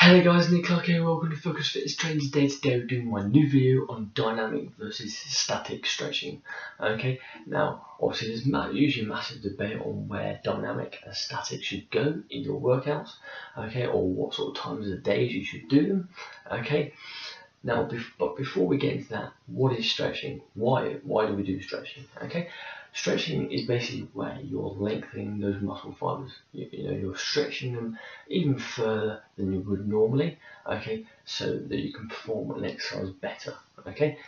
Hello guys, Nick Clark here, welcome to Focus Fitness Training. Today we're doing my new video on dynamic versus static stretching. Okay, now obviously there's usually a massive debate on where dynamic and static should go in your workouts, okay, or what sort of times of the days you should do them, okay. Now, but before we get into that, what is stretching? Why do we do stretching? Okay, stretching is basically where you're lengthening those muscle fibers. You're stretching them even further than you would normally. Okay, so that you can perform an exercise better. Okay,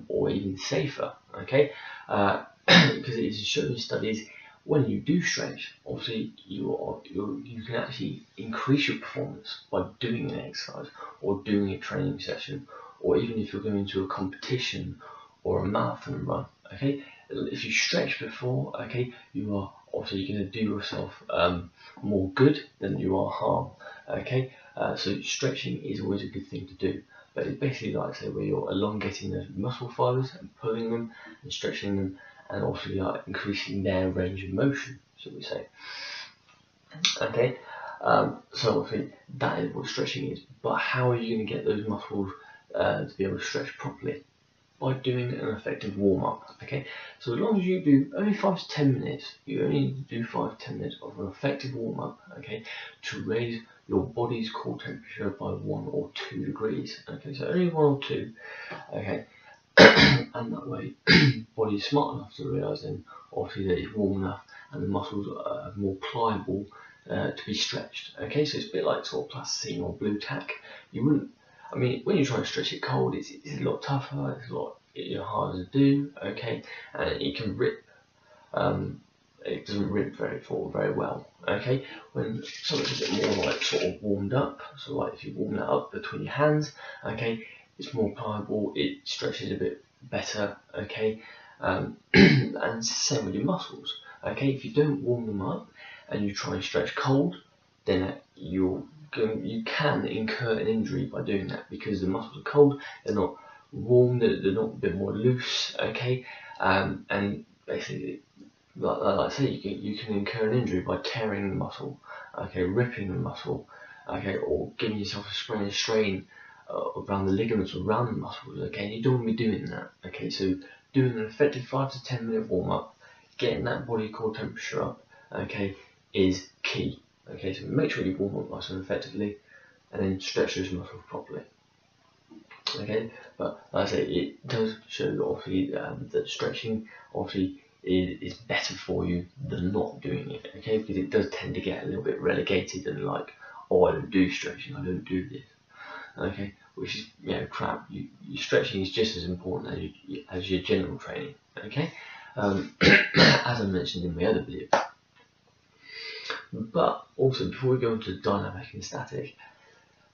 or even safer. Okay, because it is shown in studies when you do stretch, obviously you can actually increase your performance by doing an exercise or doing a training session, or even if you're going to a competition or a marathon run. Okay, if you stretch before, okay, you are obviously going to do yourself more good than you are harm. Okay, so stretching is always a good thing to do. But it's basically like, say, where you're elongating those muscle fibers and pulling them and stretching them, and obviously increasing their range of motion, should we say. Okay, so obviously that is what stretching is. But how are you going to get those muscles to be able to stretch properly? By doing an effective warm-up. Okay, so as long as you do only 5 to 10 minutes, you only need to do 5 to 10 minutes of an effective warm-up, okay, to raise your body's core temperature by 1 or 2 degrees. Okay, so only 1 or 2. Okay, and that way body is smart enough to realise then obviously that it's warm enough and the muscles are more pliable to be stretched. Okay, so it's a bit like sort of plasticine or blue tack. You wouldn't, I mean, when you try to stretch it cold, it's a lot tougher, it's a lot harder to do. Okay, and it can rip. It doesn't rip very well. Okay, when something's a bit more like sort of warmed up, so like if you warm that up between your hands, okay, it's more pliable, it stretches a bit better, okay, and same with your muscles, okay. If you don't warm them up and you try and stretch cold, then you can incur an injury by doing that, because the muscles are cold, they're not warm, they're not a bit more loose, okay, and basically, like I say, you can incur an injury by tearing the muscle, okay, ripping the muscle, okay, or giving yourself a sprain and strain around the ligaments or around the muscles. Okay, you don't want to be doing that. Okay, so doing an effective 5 to 10 minute warm up, getting that body core temperature up, okay, is key. Okay, so make sure you warm up nice and effectively, and then stretch those muscles properly. Okay, but like I say, it does show obviously that stretching obviously is better for you than not doing it. Okay, because it does tend to get a little bit relegated and like, oh, I don't do stretching, I don't do this. Okay, which is crap. Your stretching is just as important as your general training. Okay, as I mentioned in my other video. But also, before we go into dynamic and static,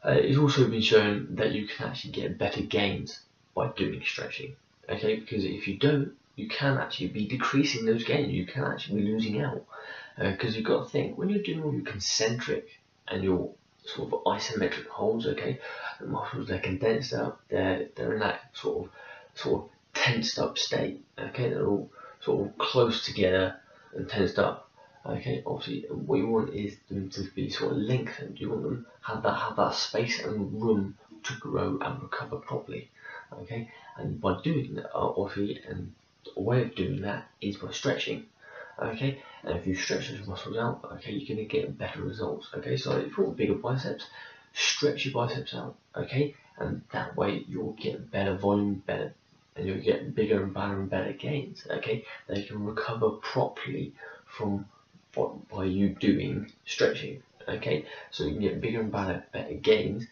it's also been shown that you can actually get better gains by doing stretching. Okay, because if you don't, you can actually be decreasing those gains. You can actually be losing out, because you've got to think, when you're doing all your concentric and your sort of isometric holds, okay, the muscles, they're condensed up, they're in that sort of tensed up state, okay, they're all sort of close together and tensed up. Okay, obviously what you want is them to be sort of lengthened. You want them to have that space and room to grow and recover properly. Okay, and by doing that, obviously, and a way of doing that is by stretching. Okay, and if you stretch those muscles out, okay, you're going to get better results. Okay, so if you want bigger biceps, stretch your biceps out. Okay, and that way you'll get better volume, and you'll get bigger and better gains. Okay, they can recover properly from by you doing stretching. Okay, so you can get bigger and better gains.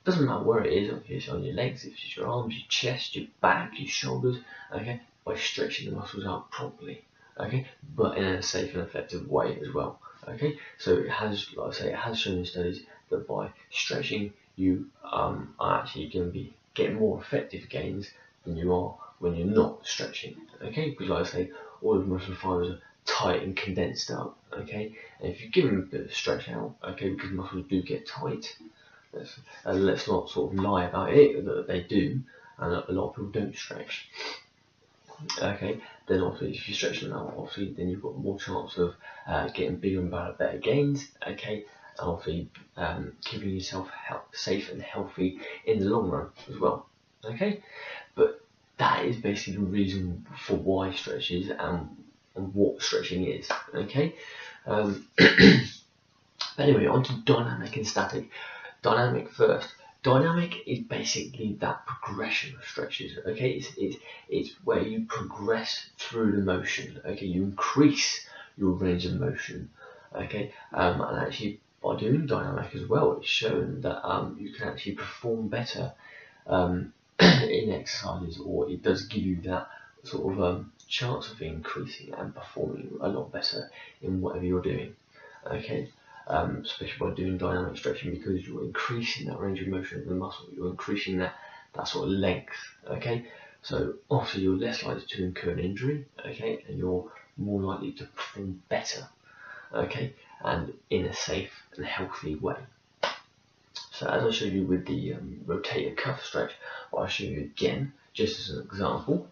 Doesn't matter where it is, okay, so on your legs, if it's your arms, your chest, your back, your shoulders, okay, by stretching the muscles out properly, okay, but in a safe and effective way as well. Okay, so it has, like I say, it has shown in studies that by stretching you are actually going to be getting more effective gains than you are when you're not stretching. Okay, because like I say, all of the muscle fibers are tight and condensed up. Okay, and if you give them a bit of stretch out, okay, because muscles do get tight, let's not sort of lie about it, that they do, and a lot of people don't stretch. Okay, then obviously if you stretch them out, obviously then you've got more chance of getting bigger and better gains. Okay, obviously keeping yourself safe and healthy in the long run as well. Okay, but that is basically the reason for why stretches and what stretching is. Okay, anyway, on to dynamic and static. Dynamic first. Dynamic is basically that progression of stretches. Okay, it's where you progress through the motion. Okay, you increase your range of motion. Okay, and actually by doing dynamic as well, it's shown that you can actually perform better in exercises, or it does give you that sort of chance of increasing and performing a lot better in whatever you're doing. Okay, especially by doing dynamic stretching, because you're increasing that range of motion of the muscle, you're increasing that sort of length. Okay, so obviously you're less likely to incur an injury. Okay, and you're more likely to perform better. Okay, and in a safe and healthy way. So as I showed you with the rotator cuff stretch, I'll show you again, just as an example.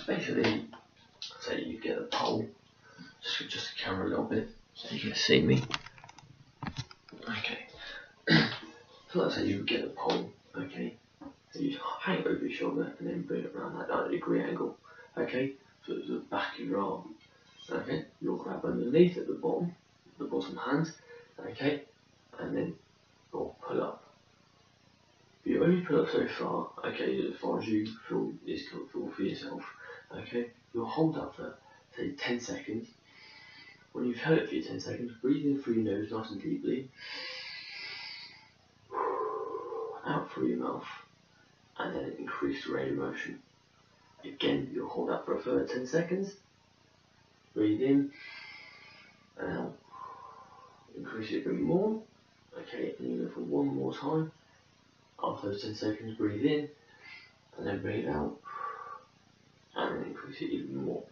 Basically, say you get a pole, just the camera a little bit so you can see me. Okay, so let's say you get a pole, okay, so you hang it over your shoulder and then bring it around that 90-degree angle, okay, so it's the back of your arm. Okay, you'll grab underneath at the bottom hand, okay, and then you'll pull up. You only pull up so far, okay, as far as you feel is comfortable for yourself, okay. You'll hold that for, say, 10 seconds. When you've held it for your 10 seconds, breathe in through your nose nice and deeply, out through your mouth, and then increase the range of motion. Again, you'll hold that for a further 10 seconds. Breathe in and out. Increase it a bit more. Okay, and you go for one more time. After those 10 seconds, breathe in and then breathe out, and then increase it even more.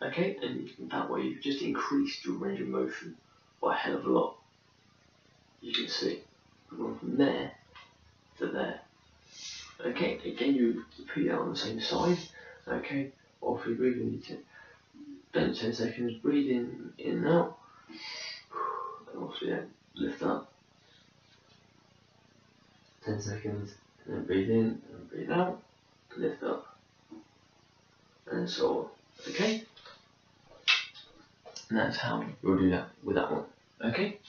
Okay, and that way you've just increased your range of motion by a hell of a lot. You can see we're going from there to there. Okay, again you repeat that on the same side. Okay, or if you breathe in, 10 seconds, breathe in and out, and also lift up. 10 seconds, and then breathe in and breathe out, lift up, and so on. Okay, and that's how you'll do that with that one. Okay.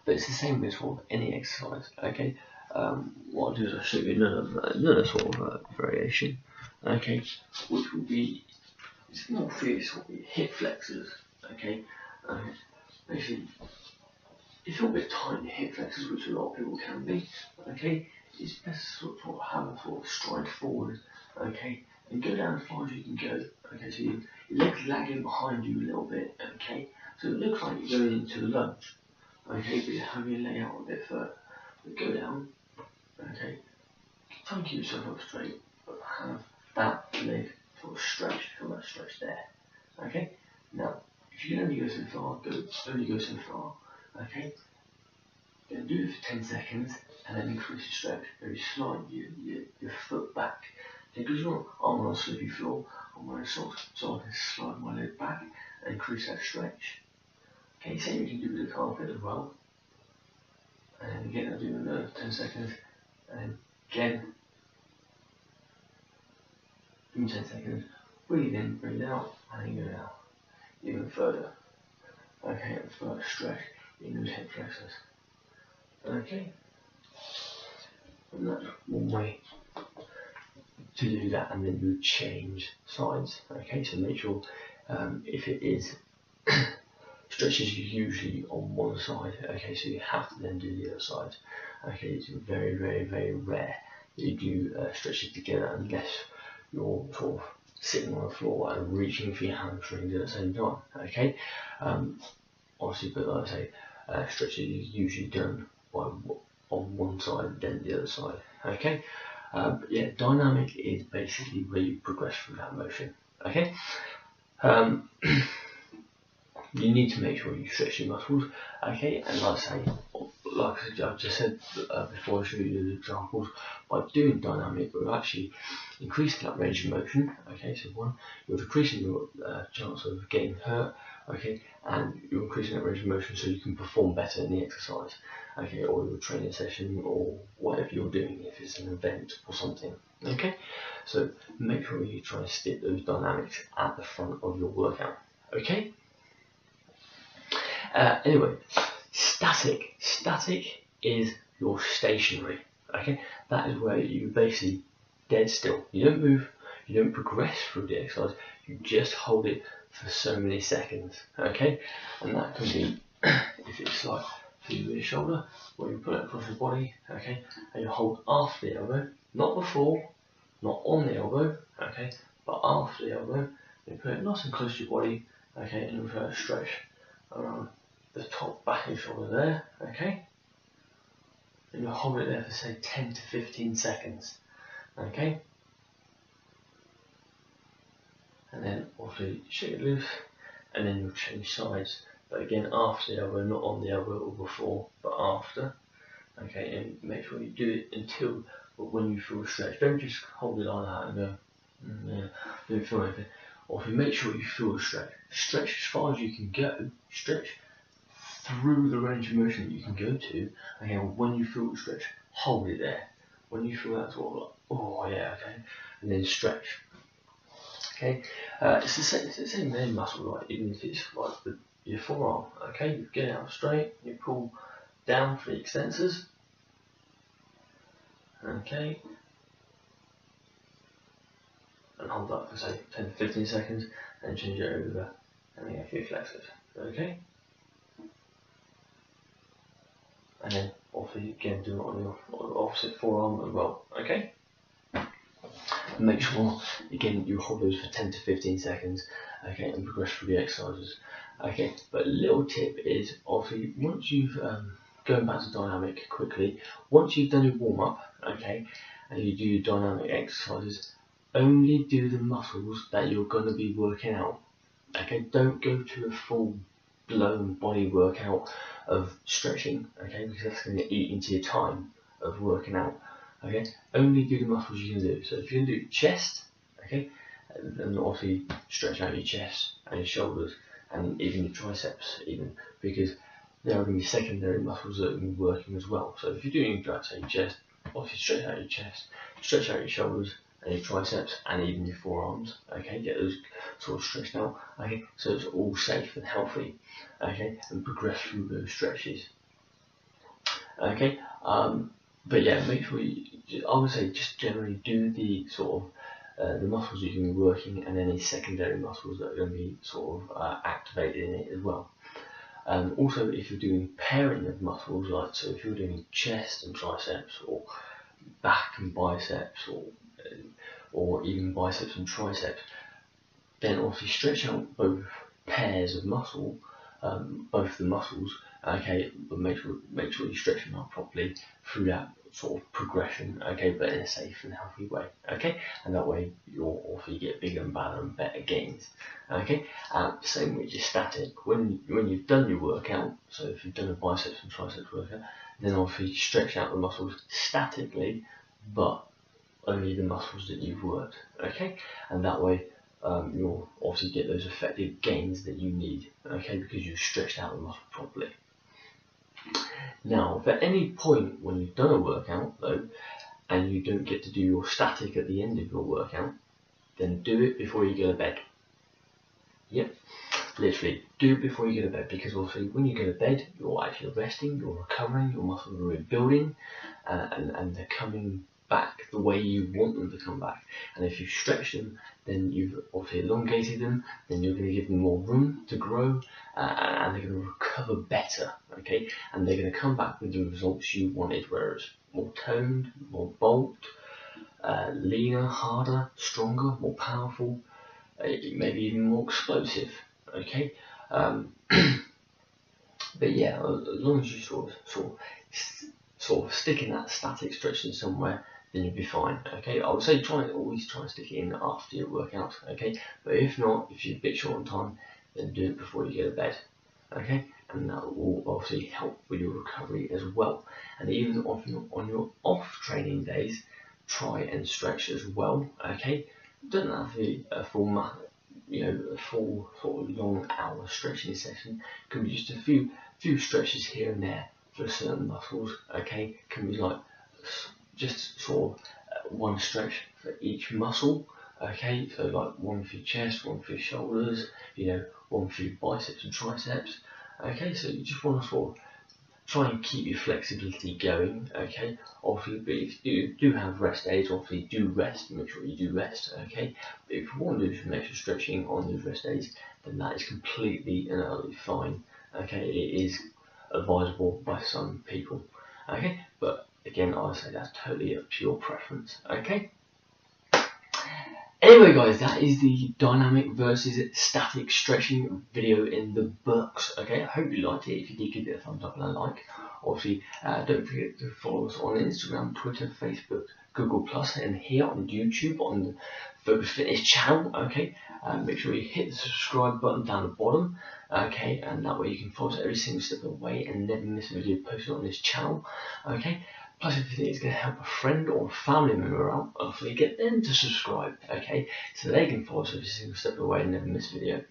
But it's the same with sort of any exercise. Okay. What I'll do is I'll show you another sort of variation. Okay, which will be, it's more for you, sort of hip flexors. Okay. Basically, if you're a bit tight in your hip flexors, which a lot of people can be, okay, it's best to sort of have a sort of stride forward, okay, and go down as far as you can go. Okay, so your legs lagging behind you a little bit, okay, so it looks like you're going into the lunge, okay, but you have your leg out a bit further. But go down, okay, try and keep yourself up straight, but have that leg sort of stretched, feel that stretch there, okay. Now, if you can only go so far, only go so far, okay? Then do it for 10 seconds and then increase the stretch. Maybe slide your foot back. Okay, because I'm on a slippery floor, I'm wearing socks, so I can slide my leg back and increase that stretch. Okay, same you can do with the carpet as well. And then again, I'll do another 10 seconds, and then again, do 10 seconds, breathe in, breathe out, and then go down. Even further. Okay, and further stretch in those hip flexors. Okay, and that's one way to do that, and then you change sides. Okay, so make sure if it is stretches you usually on one side. Okay, so you have to then do the other side. Okay, it's very, very, very rare that you do stretches together unless you're sort of sitting on the floor and reaching for your hamstrings at the same time. Okay, obviously, but like I say, stretches is usually done on one side, then the other side. Okay, but yeah, dynamic is basically where you progress through that motion. Okay, you need to make sure you stretch your muscles. Okay, and like I say, like I just said before I showed you the examples, by doing dynamic, we're actually increasing that range of motion. Okay, so one, you're decreasing your chance of getting hurt. Okay, and you're increasing that range of motion so you can perform better in the exercise. Okay, or your training session or whatever you're doing, if it's an event or something. Okay, so make sure you try to stick those dynamics at the front of your workout. Okay. Anyway, static. Static is your stationary. Okay, that is where you basically dead still. You don't move. You don't progress through the exercise. You just hold it for so many seconds. Okay, and that can be if it's like for your shoulder, where you put it across your body. Okay, and you hold after the elbow, not before, not on the elbow. Okay, but after the elbow. You put it nice and close to your body. Okay, and you try to stretch around the top back of your shoulder there, okay? And you'll hold it there for say 10 to 15 seconds, okay? And then also shake it loose, and then you'll change sides. But again, after the elbow, not on the elbow or before, but after, okay? And make sure you do it until when you feel a stretch. Don't just hold it like that and go, yeah, don't feel anything. Or if you make sure you feel a stretch. Stretch as far as you can go, stretch through the range of motion that you can go to, and when you feel the stretch, hold it there. When you feel that sort of like, oh yeah, okay, and then stretch. Okay, it's the same main muscle, right? Even if it's like your forearm. Okay, you get it out straight, you pull down for the extensors. Okay, and hold that for say 10 to 15 seconds, and change it over, and then a few flexors. Okay. And then also again do it on your opposite forearm as well, okay? And make sure again you hold those for 10 to 15 seconds, okay, and progress through the exercises, okay? But a little tip is obviously once you've going back to dynamic quickly, once you've done your warm up, okay, and you do your dynamic exercises, only do the muscles that you're going to be working out, okay? Don't go to a full blown body workout of stretching, okay, because that's going to eat into your time of working out, okay. Only do the muscles you can do. So if you can do chest, okay, then obviously stretch out your chest and your shoulders and even your triceps, even because there are going to be secondary muscles that are going to be working as well. So if you're doing say chest, obviously stretch out your chest, stretch out your shoulders and your triceps and even your forearms, okay, get those sort of stretched out, okay, so it's all safe and healthy, okay, and progress through those stretches, okay. But yeah, make sure I would say just generally do the sort of the muscles you can be working and any secondary muscles that are going to be sort of activated in it as well. Also, if you're doing pairing of muscles, like so if you're doing chest and triceps or back and biceps or even biceps and triceps, then obviously stretch out both pairs of muscle, both the muscles, okay, but make sure you stretch them out properly through that sort of progression, okay, but in a safe and healthy way, okay, and that way you'll also get bigger and better and better gains, okay. Same with your static. When you've done your workout, so if you've done a biceps and triceps workout, then obviously stretch out the muscles statically, but only the muscles that you've worked, okay, and that way you'll obviously get those effective gains that you need, okay, because you've stretched out the muscle properly. Now, if at any point when you've done a workout though, and you don't get to do your static at the end of your workout, then do it before you go to bed. Yep, literally, do it before you go to bed, because obviously when you go to bed, you're actually resting, you're recovering, your muscles are rebuilding, and they're coming back the way you want them to come back. And if you stretch them, then you've obviously elongated them, then you're going to give them more room to grow, and they're going to recover better, okay, and they're going to come back with the results you wanted, whereas more toned, more bulked, leaner, harder, stronger, more powerful, maybe even more explosive, okay. But yeah, as long as you sort of stick in that static stretching somewhere, then you'll be fine, okay. I would say always try and stick it in after your workout, okay, but if not, if you're a bit short on time, then do it before you go to bed, okay, and that will obviously help with your recovery as well. And even on your off training days, try and stretch as well, okay. It doesn't have to be a full a full sort of long hour stretching session. It can be just a few stretches here and there for certain muscles, okay. It can be like just sort of one stretch for each muscle, okay. So like one for your chest, one for your shoulders, one for your biceps and triceps, okay. So you just want to sort of try and keep your flexibility going, okay. Obviously, but if you do have rest days, obviously do rest, make sure you do rest, okay. But if you want to do some extra stretching on those rest days, then that is completely and utterly fine, okay. It is advisable by some people, okay. But again, I would say that's totally up to your preference, okay. Anyway guys, that is the dynamic versus static stretching video in the books, okay. I hope you liked it. If you did, give it a thumbs up and a like. Obviously, don't forget to follow us on Instagram, Twitter, Facebook, Google+, and here on YouTube on the Focus Fitness channel, okay. Make sure you hit the subscribe button down the bottom, okay, and that way you can follow us every single step of the way and never miss a video posted on this channel, okay. Plus, if you think it's going to help a friend or a family member out, hopefully get them to subscribe, okay, so they can follow us every single step of the way and never miss a video,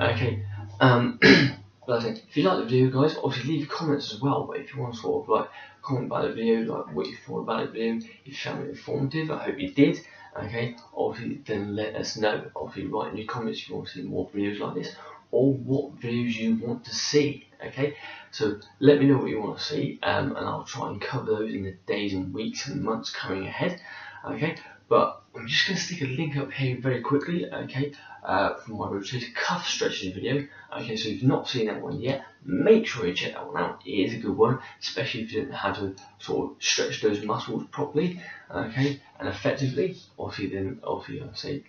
okay. But I think if you like the video, guys, obviously leave your comments as well. But if you want to sort of like comment about the video, like what you thought about the video, if you found it informative, I hope you did, okay. Obviously, then let us know. Obviously, write in your comments if you want to see more videos like this, or what videos you want to see, okay. So let me know what you want to see, and I'll try and cover those in the days and weeks and months coming ahead, okay. But I'm just going to stick a link up here very quickly, okay, for my rotator cuff stretches video, okay. So if you've not seen that one yet, make sure you check that one out. It is a good one, especially if you don't know how to sort of stretch those muscles properly, okay, and effectively. Obviously, I'll say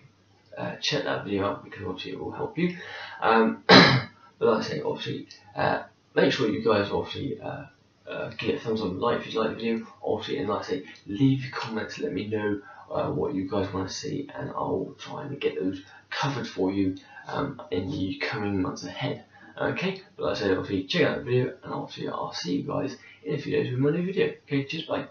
check that video out, because obviously it will help you. But like I say, obviously, make sure you guys obviously give it a thumbs up and like if you like the video, obviously, and like I say, leave your comments, let me know what you guys want to see, and I'll try and get those covered for you in the coming months ahead, okay. But like I said, obviously check out the video, and obviously I'll see you guys in a few days with my new video, okay. Cheers, bye.